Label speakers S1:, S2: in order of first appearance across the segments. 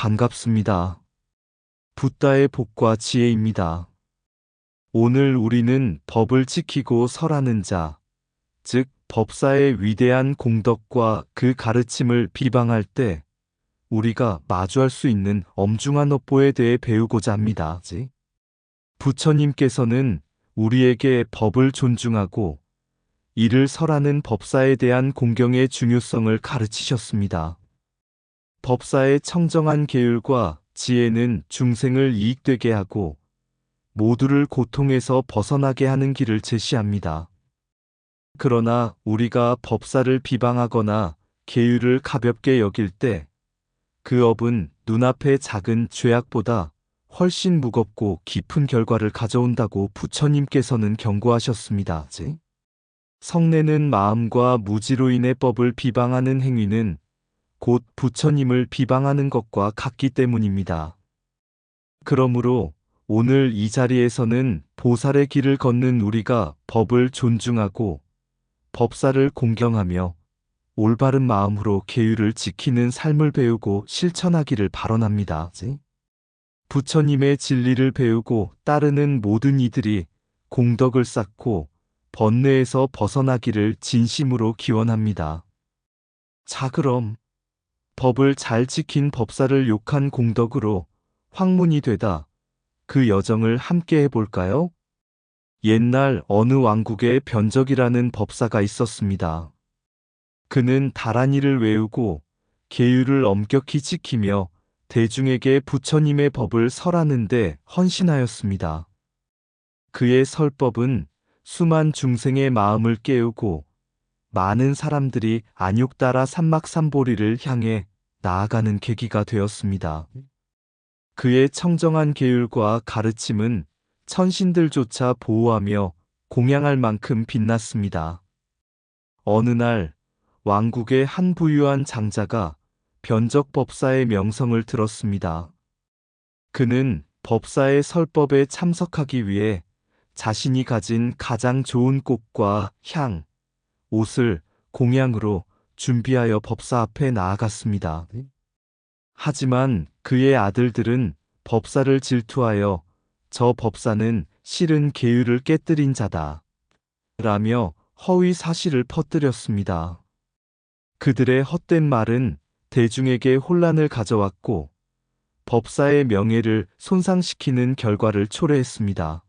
S1: 반갑습니다. 붓다의 복과 지혜입니다. 오늘 우리는 법을 지키고 설하는 자, 즉 법사의 위대한 공덕과 그 가르침을 비방할 때 우리가 마주할 수 있는 엄중한 업보에 대해 배우고자 합니다. 부처님께서는 우리에게 법을 존중하고 이를 설하는 법사에 대한 공경의 중요성을 가르치셨습니다. 법사의 청정한 계율과 지혜는 중생을 이익되게 하고 모두를 고통에서 벗어나게 하는 길을 제시합니다. 그러나 우리가 법사를 비방하거나 계율을 가볍게 여길 때 그 업은 눈앞의 작은 죄악보다 훨씬 무겁고 깊은 결과를 가져온다고 부처님께서는 경고하셨습니다. 성내는 마음과 무지로 인해 법을 비방하는 행위는 곧 부처님을 비방하는 것과 같기 때문입니다. 그러므로 오늘 이 자리에서는 보살의 길을 걷는 우리가 법을 존중하고 법사를 공경하며 올바른 마음으로 계율을 지키는 삶을 배우고 실천하기를 발언합니다. 부처님의 진리를 배우고 따르는 모든 이들이 공덕을 쌓고 번뇌에서 벗어나기를 진심으로 기원합니다. 자, 그럼 법을 잘 지킨 법사를 욕한 공덕으로 황문이 되다 그 여정을 함께 해볼까요? 옛날 어느 왕국에 변적이라는 법사가 있었습니다. 그는 다란이를 외우고 계율을 엄격히 지키며 대중에게 부처님의 법을 설하는데 헌신하였습니다. 그의 설법은 수만 중생의 마음을 깨우고 많은 사람들이 안욕따라 삼막삼보리를 향해 나아가는 계기가 되었습니다. 그의 청정한 계율과 가르침은 천신들조차 보호하며 공양할 만큼 빛났습니다. 어느 날 왕국의 한 부유한 장자가 변적법사의 명성을 들었습니다. 그는 법사의 설법에 참석하기 위해 자신이 가진 가장 좋은 꽃과 향, 옷을 공양으로 준비하여 법사 앞에 나아갔습니다. 하지만 그의 아들들은 법사를 질투하여 저 법사는 실은 계율을 깨뜨린 자다 라며 허위 사실을 퍼뜨렸습니다. 그들의 헛된 말은 대중에게 혼란을 가져왔고 법사의 명예를 손상시키는 결과를 초래했습니다.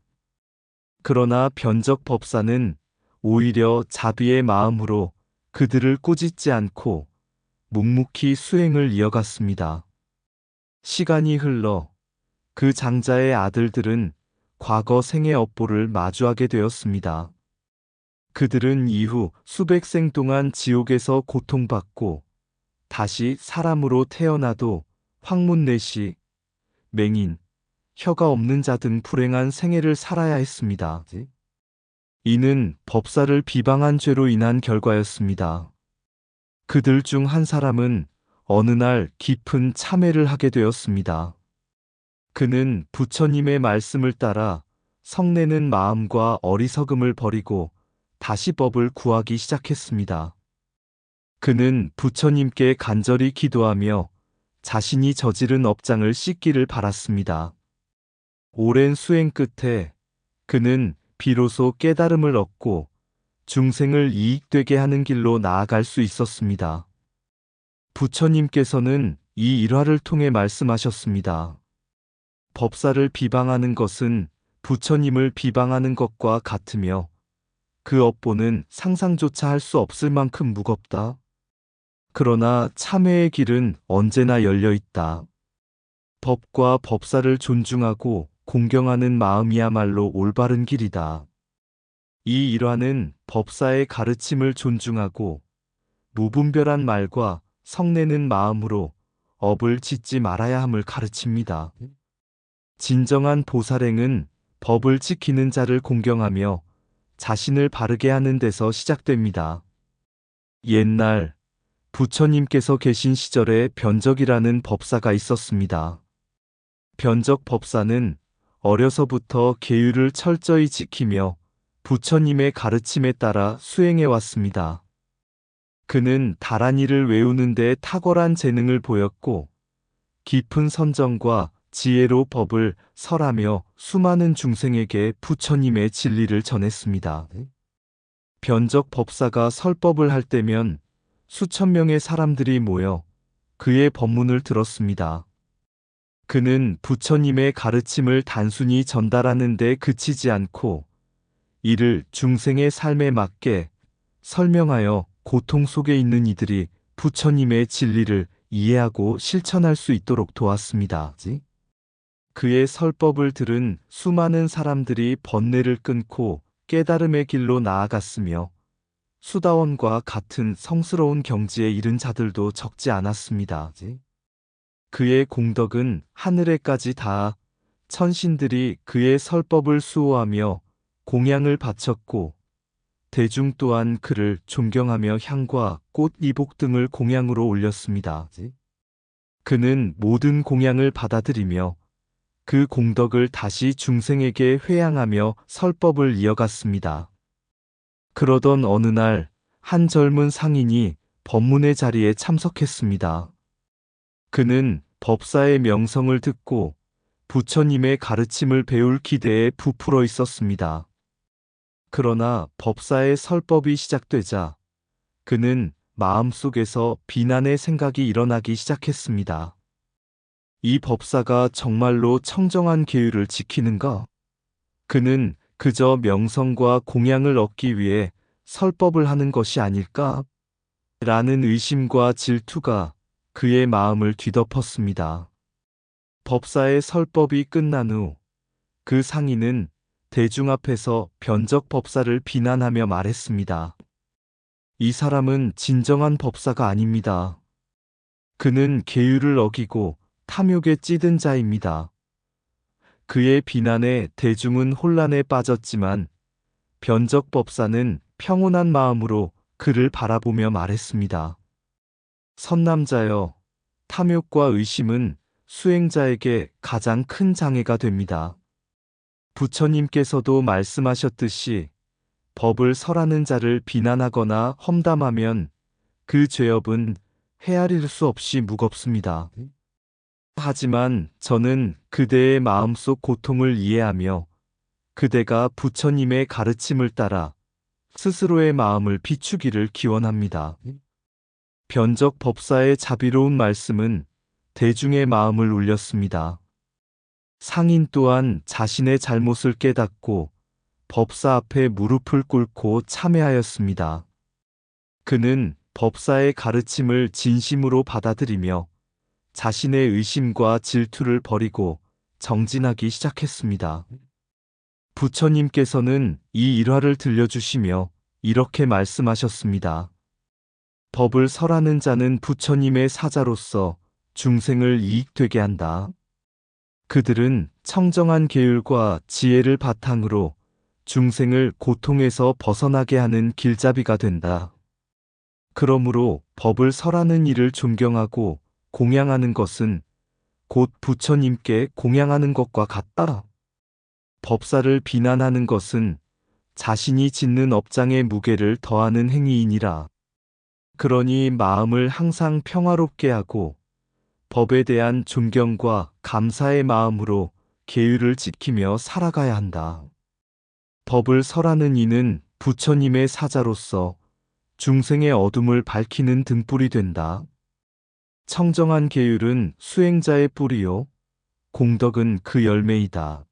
S1: 그러나 변적 법사는 오히려 자비의 마음으로 그들을 꾸짖지 않고 묵묵히 수행을 이어갔습니다. 시간이 흘러 그 장자의 아들들은 과거 생의 업보를 마주하게 되었습니다. 그들은 이후 수백 생 동안 지옥에서 고통받고 다시 사람으로 태어나도 황문내시, 맹인, 혀가 없는 자 등 불행한 생애를 살아야 했습니다. 이는 법사를 비방한 죄로 인한 결과였습니다. 그들 중 한 사람은 어느 날 깊은 참회를 하게 되었습니다. 그는 부처님의 말씀을 따라 성내는 마음과 어리석음을 버리고 다시 법을 구하기 시작했습니다. 그는 부처님께 간절히 기도하며 자신이 저지른 업장을 씻기를 바랐습니다. 오랜 수행 끝에 그는 비로소 깨달음을 얻고 중생을 이익되게 하는 길로 나아갈 수 있었습니다. 부처님께서는 이 일화를 통해 말씀하셨습니다. 법사를 비방하는 것은 부처님을 비방하는 것과 같으며 그 업보는 상상조차 할 수 없을 만큼 무겁다. 그러나 참회의 길은 언제나 열려 있다. 법과 법사를 존중하고 공경하는 마음이야말로 올바른 길이다. 이 일화는 법사의 가르침을 존중하고 무분별한 말과 성내는 마음으로 업을 짓지 말아야 함을 가르칩니다. 진정한 보살행은 법을 지키는 자를 공경하며 자신을 바르게 하는 데서 시작됩니다. 옛날 부처님께서 계신 시절에 변적이라는 법사가 있었습니다. 변적 법사는 어려서부터 계율을 철저히 지키며 부처님의 가르침에 따라 수행해 왔습니다. 그는 다란이를 외우는 데 탁월한 재능을 보였고 깊은 선정과 지혜로 법을 설하며 수많은 중생에게 부처님의 진리를 전했습니다. 변적 법사가 설법을 할 때면 수천 명의 사람들이 모여 그의 법문을 들었습니다. 그는 부처님의 가르침을 단순히 전달하는 데 그치지 않고 이를 중생의 삶에 맞게 설명하여 고통 속에 있는 이들이 부처님의 진리를 이해하고 실천할 수 있도록 도왔습니다. 그의 설법을 들은 수많은 사람들이 번뇌를 끊고 깨달음의 길로 나아갔으며 수다원과 같은 성스러운 경지에 이른 자들도 적지 않았습니다. 그의 공덕은 하늘에까지 닿아 천신들이 그의 설법을 수호하며 공양을 바쳤고 대중 또한 그를 존경하며 향과 꽃, 이복 등을 공양으로 올렸습니다. 그는 모든 공양을 받아들이며 그 공덕을 다시 중생에게 회양하며 설법을 이어갔습니다. 그러던 어느 날 한 젊은 상인이 법문의 자리에 참석했습니다. 그는 법사의 명성을 듣고 부처님의 가르침을 배울 기대에 부풀어 있었습니다. 그러나 법사의 설법이 시작되자 그는 마음속에서 비난의 생각이 일어나기 시작했습니다. 이 법사가 정말로 청정한 계율을 지키는가? 그는 그저 명성과 공양을 얻기 위해 설법을 하는 것이 아닐까? 라는 의심과 질투가 그의 마음을 뒤덮었습니다. 법사의 설법이 끝난 후 그 상인은 대중 앞에서 변적 법사를 비난하며 말했습니다. 이 사람은 진정한 법사가 아닙니다. 그는 계율을 어기고 탐욕에 찌든 자입니다. 그의 비난에 대중은 혼란에 빠졌지만 변적 법사는 평온한 마음으로 그를 바라보며 말했습니다. 선남자여, 탐욕과 의심은 수행자에게 가장 큰 장애가 됩니다. 부처님께서도 말씀하셨듯이 법을 설하는 자를 비난하거나 험담하면 그 죄업은 헤아릴 수 없이 무겁습니다. 하지만 저는 그대의 마음속 고통을 이해하며 그대가 부처님의 가르침을 따라 스스로의 마음을 비추기를 기원합니다. 변적 법사의 자비로운 말씀은 대중의 마음을 울렸습니다. 상인 또한 자신의 잘못을 깨닫고 법사 앞에 무릎을 꿇고 참회하였습니다. 그는 법사의 가르침을 진심으로 받아들이며 자신의 의심과 질투를 버리고 정진하기 시작했습니다. 부처님께서는 이 일화를 들려주시며 이렇게 말씀하셨습니다. 법을 설하는 자는 부처님의 사자로서 중생을 이익되게 한다. 그들은 청정한 계율과 지혜를 바탕으로 중생을 고통에서 벗어나게 하는 길잡이가 된다. 그러므로 법을 설하는 이를 존경하고 공양하는 것은 곧 부처님께 공양하는 것과 같다. 법사를 비난하는 것은 자신이 짓는 업장의 무게를 더하는 행위이니라. 그러니 마음을 항상 평화롭게 하고 법에 대한 존경과 감사의 마음으로 계율을 지키며 살아가야 한다. 법을 설하는 이는 부처님의 사자로서 중생의 어둠을 밝히는 등불이 된다. 청정한 계율은 수행자의 뿌리요, 공덕은 그 열매이다.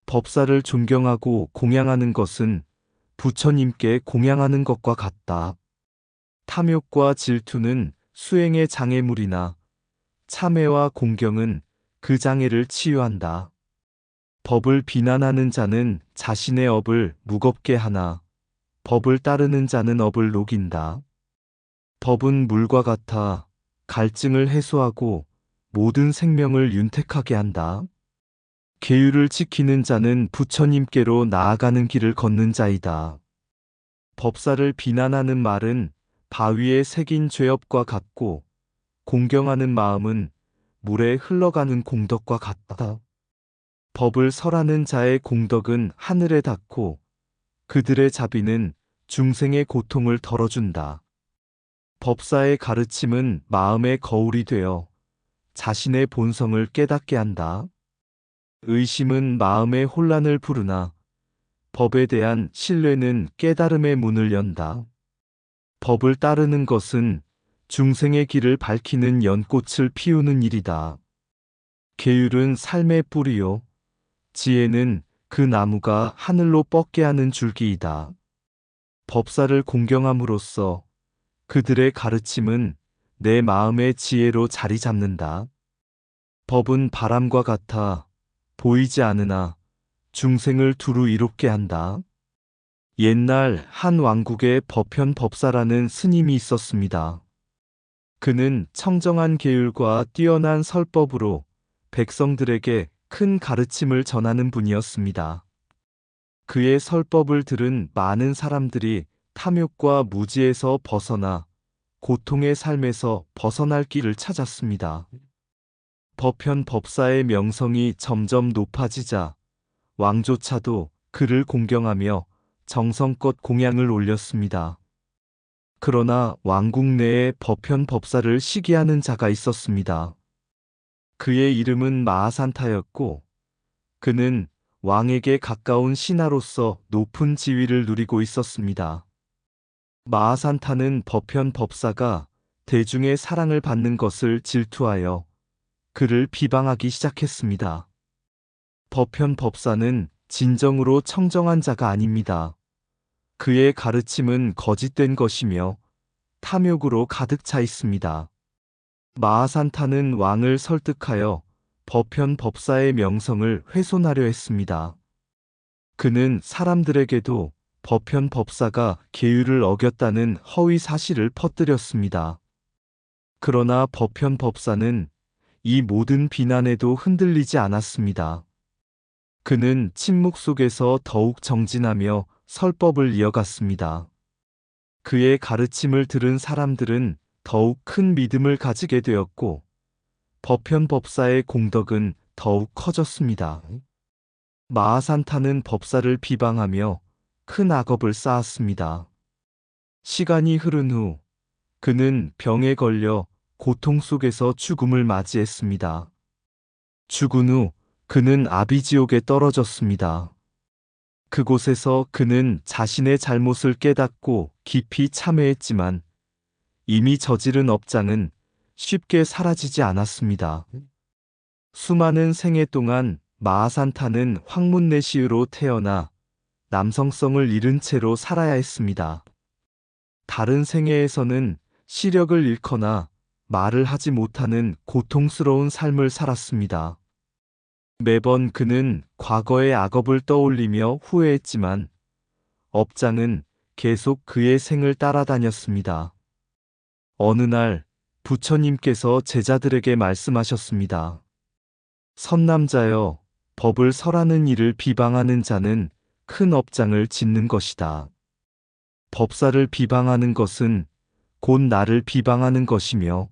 S1: 법사를 존경하고 공양하는 것은 부처님께 공양하는 것과 같다. 탐욕과 질투는 수행의 장애물이나 참회와 공경은 그 장애를 치유한다. 법을 비난하는 자는 자신의 업을 무겁게 하나 법을 따르는 자는 업을 녹인다. 법은 물과 같아 갈증을 해소하고 모든 생명을 윤택하게 한다. 계율을 지키는 자는 부처님께로 나아가는 길을 걷는 자이다. 법사를 비난하는 말은 바위에 새긴 죄업과 같고 공경하는 마음은 물에 흘러가는 공덕과 같다. 법을 설하는 자의 공덕은 하늘에 닿고 그들의 자비는 중생의 고통을 덜어준다. 법사의 가르침은 마음의 거울이 되어 자신의 본성을 깨닫게 한다. 의심은 마음의 혼란을 부르나 법에 대한 신뢰는 깨달음의 문을 연다. 법을 따르는 것은 중생의 길을 밝히는 연꽃을 피우는 일이다. 계율은 삶의 뿌리요. 지혜는 그 나무가 하늘로 뻗게 하는 줄기이다. 법사를 공경함으로써 그들의 가르침은 내 마음의 지혜로 자리 잡는다. 법은 바람과 같아 보이지 않으나 중생을 두루 이롭게 한다. 옛날 한 왕국에 법현 법사라는 스님이 있었습니다. 그는 청정한 계율과 뛰어난 설법으로 백성들에게 큰 가르침을 전하는 분이었습니다. 그의 설법을 들은 많은 사람들이 탐욕과 무지에서 벗어나 고통의 삶에서 벗어날 길을 찾았습니다. 법현 법사의 명성이 점점 높아지자 왕조차도 그를 공경하며 정성껏 공양을 올렸습니다. 그러나 왕국 내에 법현 법사를 시기하는 자가 있었습니다. 그의 이름은 마하산타였고 그는 왕에게 가까운 신하로서 높은 지위를 누리고 있었습니다. 마하산타는 법현 법사가 대중의 사랑을 받는 것을 질투하여 그를 비방하기 시작했습니다. 법현 법사는 진정으로 청정한 자가 아닙니다. 그의 가르침은 거짓된 것이며 탐욕으로 가득 차 있습니다. 마하산타는 왕을 설득하여 법현 법사의 명성을 훼손하려 했습니다. 그는 사람들에게도 법현 법사가 계율을 어겼다는 허위 사실을 퍼뜨렸습니다. 그러나 법현 법사는 이 모든 비난에도 흔들리지 않았습니다. 그는 침묵 속에서 더욱 정진하며 설법을 이어갔습니다. 그의 가르침을 들은 사람들은 더욱 큰 믿음을 가지게 되었고 법현 법사의 공덕은 더욱 커졌습니다. 마하산타는 법사를 비방하며 큰 악업을 쌓았습니다. 시간이 흐른 후 그는 병에 걸려 고통 속에서 죽음을 맞이했습니다. 죽은 후 그는 아비지옥에 떨어졌습니다. 그곳에서 그는 자신의 잘못을 깨닫고 깊이 참회했지만 이미 저지른 업장은 쉽게 사라지지 않았습니다. 수많은 생애 동안 마하산타는 황문내시유로 태어나 남성성을 잃은 채로 살아야 했습니다. 다른 생애에서는 시력을 잃거나 말을 하지 못하는 고통스러운 삶을 살았습니다. 매번 그는 과거의 악업을 떠올리며 후회했지만 업장은 계속 그의 생을 따라다녔습니다. 어느 날 부처님께서 제자들에게 말씀하셨습니다. 선남자여, 법을 설하는 이를 비방하는 자는 큰 업장을 짓는 것이다. 법사를 비방하는 것은 곧 나를 비방하는 것이며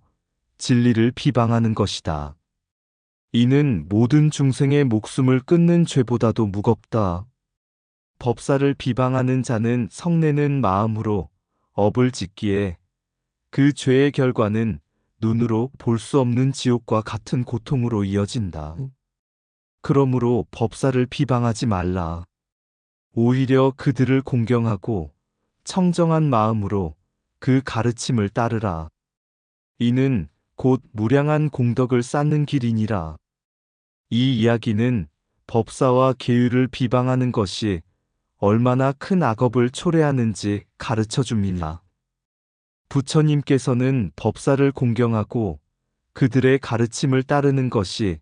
S1: 진리를 비방하는 것이다. 이는 모든 중생의 목숨을 끊는 죄보다도 무겁다. 법사를 비방하는 자는 성내는 마음으로 업을 짓기에 그 죄의 결과는 눈으로 볼 수 없는 지옥과 같은 고통으로 이어진다. 그러므로 법사를 비방하지 말라. 오히려 그들을 공경하고 청정한 마음으로 그 가르침을 따르라. 이는 곧 무량한 공덕을 쌓는 길이니라. 이 이야기는 법사와 계율을 비방하는 것이 얼마나 큰 악업을 초래하는지 가르쳐 줍니다. 부처님께서는 법사를 공경하고 그들의 가르침을 따르는 것이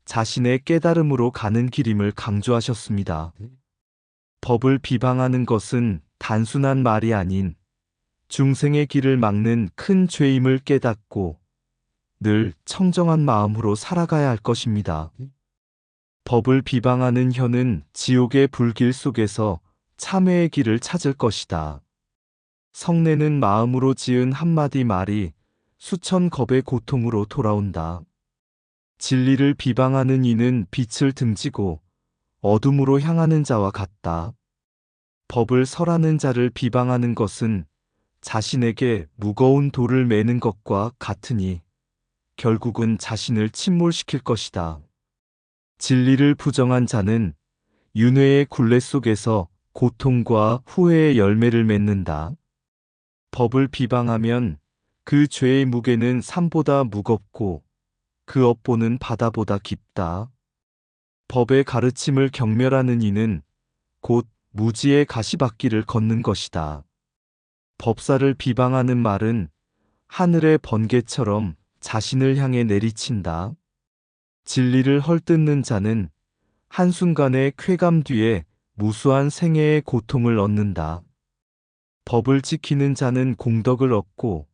S1: 자신의 깨달음으로 가는 길임을 강조하셨습니다. 법을 비방하는 것은 단순한 말이 아닌 중생의 길을 막는 큰 죄임을 깨닫고 늘 청정한 마음으로 살아가야 할 것입니다. 법을 비방하는 혀는 지옥의 불길 속에서 참회의 길을 찾을 것이다. 성내는 마음으로 지은 한마디 말이 수천 겁의 고통으로 돌아온다. 진리를 비방하는 이는 빛을 등지고 어둠으로 향하는 자와 같다. 법을 설하는 자를 비방하는 것은 자신에게 무거운 돌을 매는 것과 같으니 결국은 자신을 침몰시킬 것이다. 진리를 부정한 자는 윤회의 굴레 속에서 고통과 후회의 열매를 맺는다. 법을 비방하면 그 죄의 무게는 산보다 무겁고 그 업보는 바다보다 깊다. 법의 가르침을 경멸하는 이는 곧 무지의 가시밭길을 걷는 것이다. 법사를 비방하는 말은 하늘의 번개처럼 자신을 향해 내리친다. 진리를 헐뜯는 자는 한순간의 쾌감 뒤에 무수한 생애의 고통을 얻는다. 법을 지키는 자는 공덕을 얻고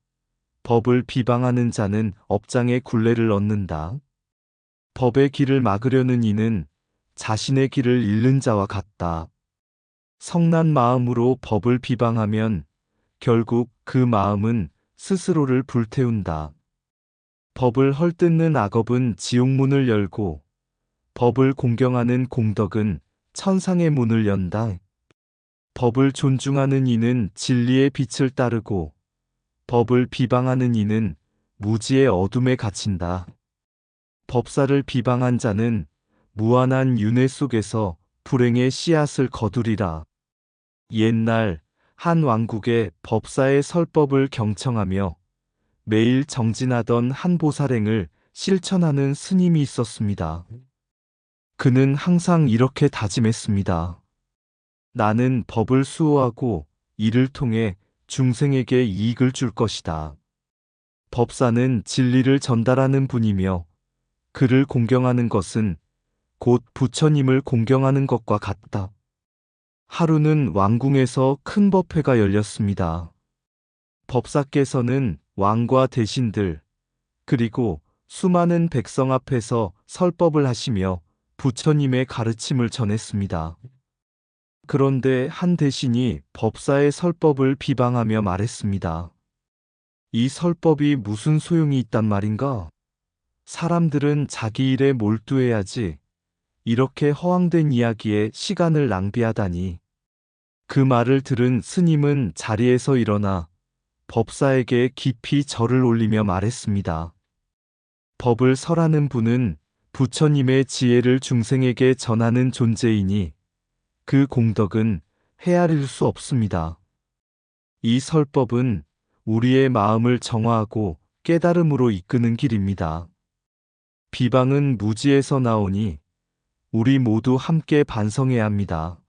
S1: 법을 비방하는 자는 업장의 굴레를 얻는다. 법의 길을 막으려는 이는 자신의 길을 잃는 자와 같다. 성난 마음으로 법을 비방하면 결국 그 마음은 스스로를 불태운다. 법을 헐뜯는 악업은 지옥문을 열고 법을 공경하는 공덕은 천상의 문을 연다. 법을 존중하는 이는 진리의 빛을 따르고 법을 비방하는 이는 무지의 어둠에 갇힌다. 법사를 비방한 자는 무한한 윤회 속에서 불행의 씨앗을 거두리라. 옛날 한 왕국에 법사의 설법을 경청하며 매일 정진하던 한 보살행을 실천하는 스님이 있었습니다. 그는 항상 이렇게 다짐했습니다. 나는 법을 수호하고 이를 통해 중생에게 이익을 줄 것이다. 법사는 진리를 전달하는 분이며 그를 공경하는 것은 곧 부처님을 공경하는 것과 같다. 하루는 왕궁에서 큰 법회가 열렸습니다. 법사께서는 왕과 대신들 그리고 수많은 백성 앞에서 설법을 하시며 부처님의 가르침을 전했습니다. 그런데 한 대신이 법사의 설법을 비방하며 말했습니다. 이 설법이 무슨 소용이 있단 말인가? 사람들은 자기 일에 몰두해야지 이렇게 허황된 이야기에 시간을 낭비하다니. 그 말을 들은 스님은 자리에서 일어나 법사에게 깊이 절을 올리며 말했습니다. 법을 설하는 분은 부처님의 지혜를 중생에게 전하는 존재이니 그 공덕은 헤아릴 수 없습니다. 이 설법은 우리의 마음을 정화하고 깨달음으로 이끄는 길입니다. 비방은 무지에서 나오니 우리 모두 함께 반성해야 합니다.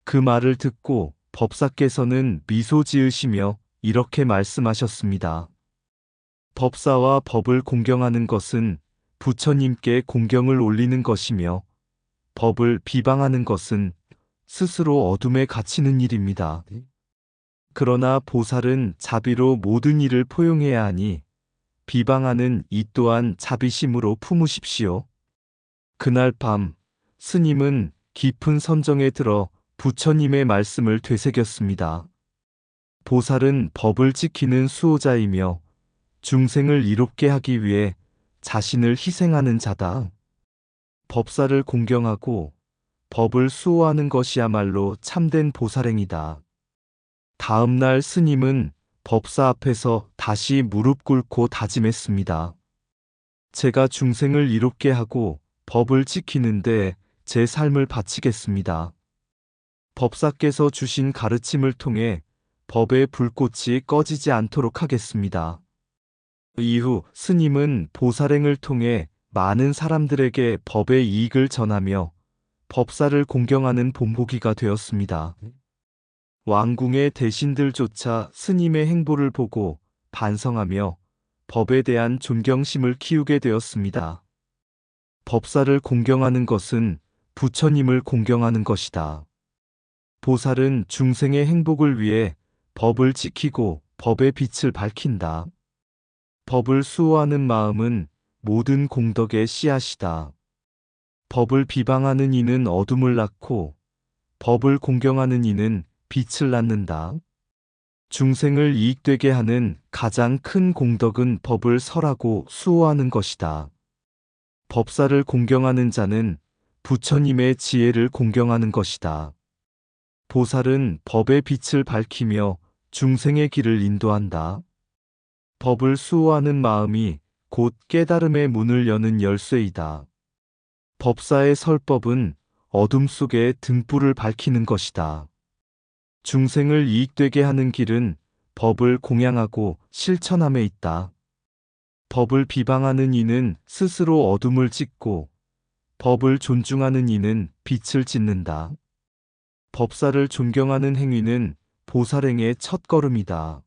S1: 그 말을 듣고 법사께서는 미소 지으시며 이렇게 말씀하셨습니다. 법사와 법을 공경하는 것은 부처님께 공경을 올리는 것이며 법을 비방하는 것은 스스로 어둠에 갇히는 일입니다. 그러나 보살은 자비로 모든 일을 포용해야 하니 비방하는 이 또한 자비심으로 품으십시오. 그날 밤 스님은 깊은 선정에 들어 부처님의 말씀을 되새겼습니다. 보살은 법을 지키는 수호자이며 중생을 이롭게 하기 위해 자신을 희생하는 자다. 법사를 공경하고 법을 수호하는 것이야말로 참된 보살행이다. 다음 날 스님은 법사 앞에서 다시 무릎 꿇고 다짐했습니다. 제가 중생을 이롭게 하고 법을 지키는데 제 삶을 바치겠습니다. 법사께서 주신 가르침을 통해 법의 불꽃이 꺼지지 않도록 하겠습니다. 이후 스님은 보살행을 통해 많은 사람들에게 법의 이익을 전하며 법사를 공경하는 본보기가 되었습니다. 왕궁의 대신들조차 스님의 행보를 보고 반성하며 법에 대한 존경심을 키우게 되었습니다. 법사를 공경하는 것은 부처님을 공경하는 것이다. 보살은 중생의 행복을 위해 법을 지키고 법의 빛을 밝힌다. 법을 수호하는 마음은 모든 공덕의 씨앗이다. 법을 비방하는 이는 어둠을 낳고 법을 공경하는 이는 빛을 낳는다. 중생을 이익되게 하는 가장 큰 공덕은 법을 설하고 수호하는 것이다. 법사를 공경하는 자는 부처님의 지혜를 공경하는 것이다. 보살은 법의 빛을 밝히며 중생의 길을 인도한다. 법을 수호하는 마음이 곧 깨달음의 문을 여는 열쇠이다. 법사의 설법은 어둠 속에 등불을 밝히는 것이다. 중생을 이익되게 하는 길은 법을 공양하고 실천함에 있다. 법을 비방하는 이는 스스로 어둠을 짓고 법을 존중하는 이는 빛을 짓는다. 법사를 존경하는 행위는 보살행의 첫걸음이다.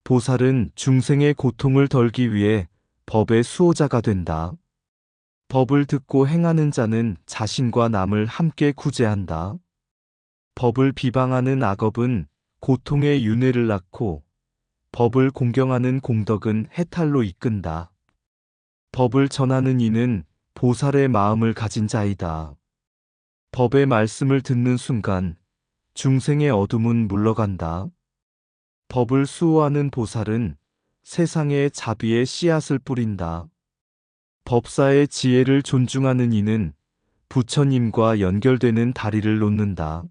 S1: 보살은 중생의 고통을 덜기 위해 법의 수호자가 된다. 법을 듣고 행하는 자는 자신과 남을 함께 구제한다. 법을 비방하는 악업은 고통의 윤회를 낳고 법을 공경하는 공덕은 해탈로 이끈다. 법을 전하는 이는 보살의 마음을 가진 자이다. 법의 말씀을 듣는 순간 중생의 어둠은 물러간다. 법을 수호하는 보살은 세상에 자비의 씨앗을 뿌린다. 법사의 지혜를 존중하는 이는 부처님과 연결되는 다리를 놓는다.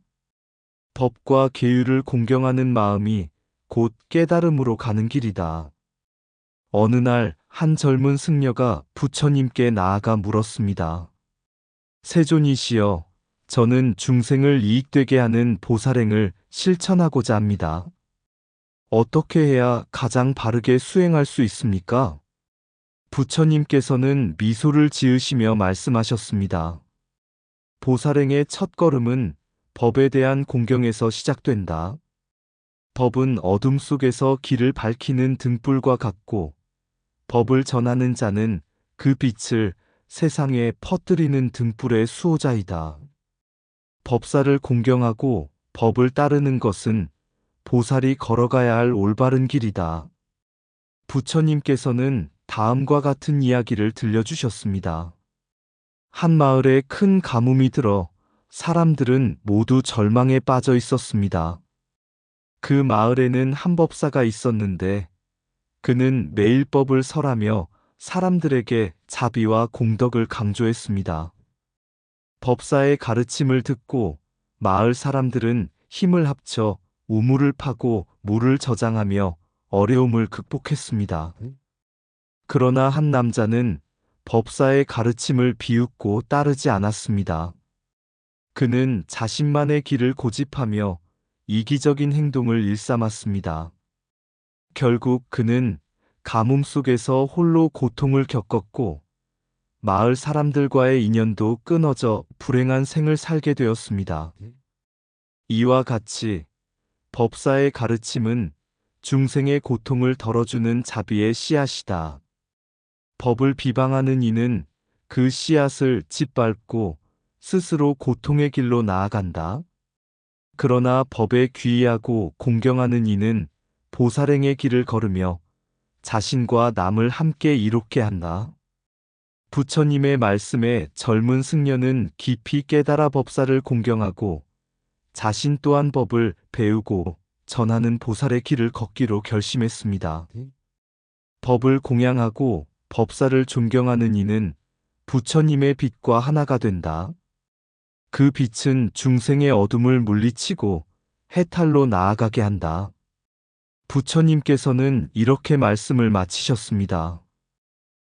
S1: 법과 계율을 공경하는 마음이 곧 깨달음으로 가는 길이다. 어느 날 한 젊은 승려가 부처님께 나아가 물었습니다. 세존이시여, 저는 중생을 이익되게 하는 보살행을 실천하고자 합니다. 어떻게 해야 가장 바르게 수행할 수 있습니까? 부처님께서는 미소를 지으시며 말씀하셨습니다. 보살행의 첫걸음은 법에 대한 공경에서 시작된다. 법은 어둠 속에서 길을 밝히는 등불과 같고, 법을 전하는 자는 그 빛을 세상에 퍼뜨리는 등불의 수호자이다. 법사를 공경하고 법을 따르는 것은 보살이 걸어가야 할 올바른 길이다. 부처님께서는 다음과 같은 이야기를 들려주셨습니다. 한 마을에 큰 가뭄이 들어 사람들은 모두 절망에 빠져 있었습니다. 그 마을에는 한 법사가 있었는데 그는 매일 법을 설하며 사람들에게 자비와 공덕을 강조했습니다. 법사의 가르침을 듣고 마을 사람들은 힘을 합쳐 우물을 파고 물을 저장하며 어려움을 극복했습니다. 그러나 한 남자는 법사의 가르침을 비웃고 따르지 않았습니다. 그는 자신만의 길을 고집하며 이기적인 행동을 일삼았습니다. 결국 그는 가뭄 속에서 홀로 고통을 겪었고 마을 사람들과의 인연도 끊어져 불행한 생을 살게 되었습니다. 이와 같이 법사의 가르침은 중생의 고통을 덜어주는 자비의 씨앗이다. 법을 비방하는 이는 그 씨앗을 짓밟고 스스로 고통의 길로 나아간다. 그러나 법에 귀의하고 공경하는 이는 보살행의 길을 걸으며 자신과 남을 함께 이롭게 한다. 부처님의 말씀에 젊은 승려는 깊이 깨달아 법사를 공경하고 자신 또한 법을 배우고 전하는 보살의 길을 걷기로 결심했습니다. 법을 공양하고 법사를 존경하는 이는 부처님의 빛과 하나가 된다. 그 빛은 중생의 어둠을 물리치고 해탈로 나아가게 한다. 부처님께서는 이렇게 말씀을 마치셨습니다.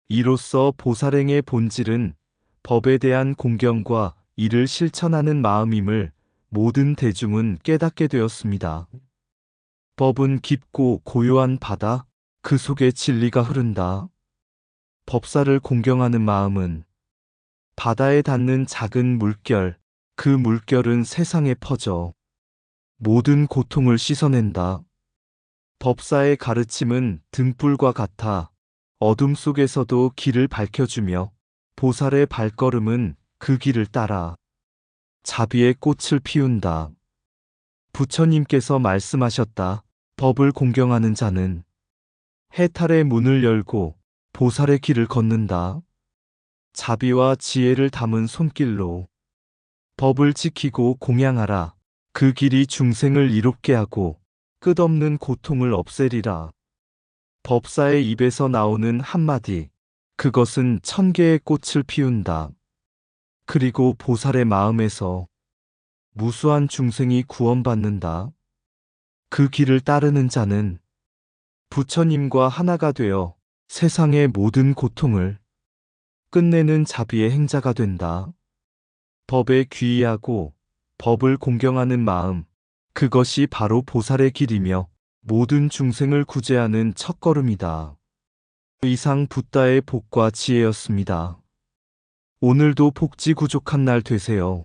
S1: 이로써 보살행의 본질은 법에 대한 공경과 이를 실천하는 마음임을 모든 대중은 깨닫게 되었습니다. 법은 깊고 고요한 바다, 그 속에 진리가 흐른다. 법사를 공경하는 마음은 바다에 닿는 작은 물결, 그 물결은 세상에 퍼져 모든 고통을 씻어낸다. 법사의 가르침은 등불과 같아 어둠 속에서도 길을 밝혀주며 보살의 발걸음은 그 길을 따라 자비의 꽃을 피운다. 부처님께서 말씀하셨다. 법을 공경하는 자는 해탈의 문을 열고 보살의 길을 걷는다. 자비와 지혜를 담은 손길로 법을 지키고 공양하라. 그 길이 중생을 이롭게 하고 끝없는 고통을 없애리라. 법사의 입에서 나오는 한마디, 그것은 1000개의 꽃을 피운다. 그리고 보살의 마음에서 무수한 중생이 구원받는다. 그 길을 따르는 자는 부처님과 하나가 되어 세상의 모든 고통을 끝내는 자비의 행자가 된다. 법에 귀의하고 법을 공경하는 마음, 그것이 바로 보살의 길이며 모든 중생을 구제하는 첫걸음이다. 이상 붓다의 복과 지혜였습니다. 오늘도 복지구족한 날 되세요.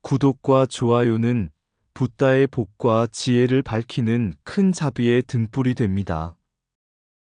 S1: 구독과 좋아요는 붓다의 복과 지혜를 밝히는 큰 자비의 등불이 됩니다.